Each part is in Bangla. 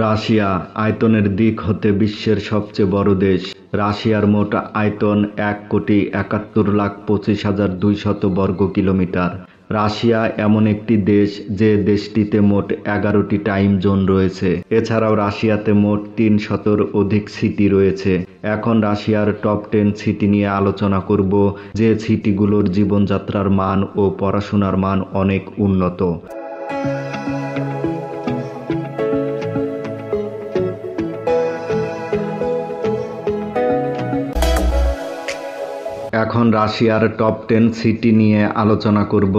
রাশিয়া আয়তনের দিক হতে বিশ্বের সবচেয়ে বড় দেশ। রাশিয়ার মোট আয়তন ১,৭১,২৫,২০০ বর্গ কিলোমিটার। রাশিয়া এমন একটি দেশ যে দেশটিতে মোট ১১টি টাইম জোন রয়েছে। এছাড়াও রাশিয়াতে মোট ৩০০র অধিক সিটি রয়েছে। এখন রাশিয়ার টপ 10 সিটি নিয়ে আলোচনা করব, যে সিটিগুলোর জীবনযাত্রার মান ও পড়াশোনার মান অনেক উন্নত। এখন রাশিয়ার টপ 10 সিটি নিয়ে আলোচনা করব।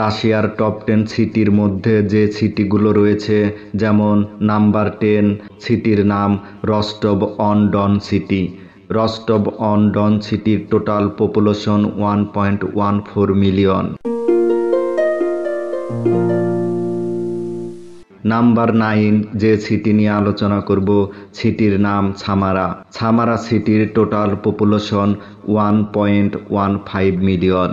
রাশিয়ার টপ 10 সিটির মধ্যে যে সিটিগুলো রয়েছে, যেমন নাম্বার 10 সিটির নাম রস্টভ অন ডন সিটি। রস্টভ অন ডন সিটির টোটাল পপুলেশন 1.14 মিলিয়ন। নাম্বার 9 যে সিটি নিয়ে আলোচনা করব, সিটির নাম সামারা। সামারা সিটির টোটাল পপুলেশন 1.15 মিলিয়ন।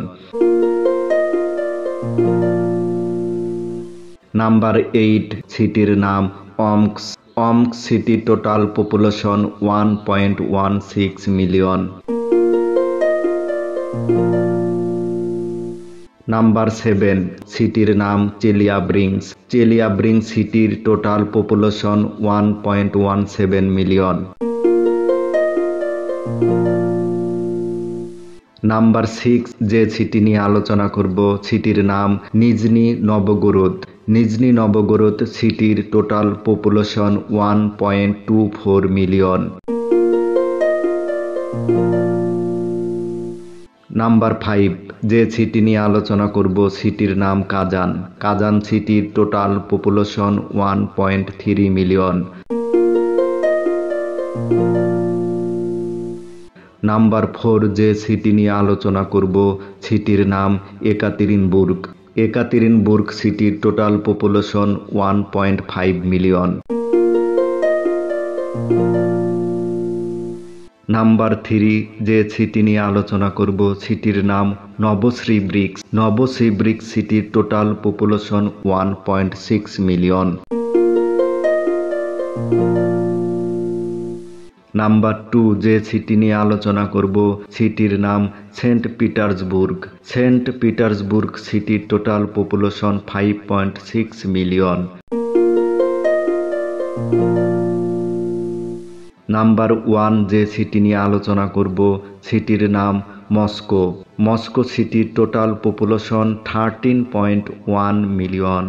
নাম্বার 8 সিটির নাম অমস্ক। অমস্ক সিটির টোটাল পপুলেশন 1.16 মিলিয়ন। নাম্বার 7 সিটির নাম চেলিয়াব্রিঙ্কস। চেলিয়াব্রিঙ্কস সিটির টোটাল পপুলেশন 1.17 মিলিয়ন। নাম্বার 6 যে সিটি নিয়ে আলোচনা করব, সিটির নাম নিজনি নভগোরদ। নিজনি নভগোরদ সিটির টোটাল পপুলেশন 1.24 মিলিয়ন। নাম্বার 5 যে সিটি নিয়ে আলোচনা করব, সিটির নাম কাজান। কাজান সিটির টোটাল পপুলেশন 1.3 মিলিয়ন। নাম্বার 4 যে সিটি নিয়ে আলোচনা করব, সিটির নাম একাতেরিনবুর্গ। একাতেরিনবুর্গ সিটির টোটাল পপুলেশন 1.5 মিলিয়ন। নাম্বার 3 যে সিটি নিয়ে আলোচনা করব, সিটির নাম নভোসিবির্স্ক। নভোসিবির্স্ক সিটির টোটাল পপুলেশন 1.6 মিলিয়ন। নাম্বার 2 যে সিটি নিয়ে আলোচনা করব, সিটির নাম সেন্ট পিটার্সবুর্গ। সেন্ট পিটার্সবুর্গ সিটির টোটাল পপুলেশন 5.6 মিলিয়ন। নাম্বার 1 যে সিটি নিয়ে আলোচনা করব, সিটির নাম মস্কো। মস্কো সিটির টোটাল পপুলেশন 13.1 মিলিয়ন।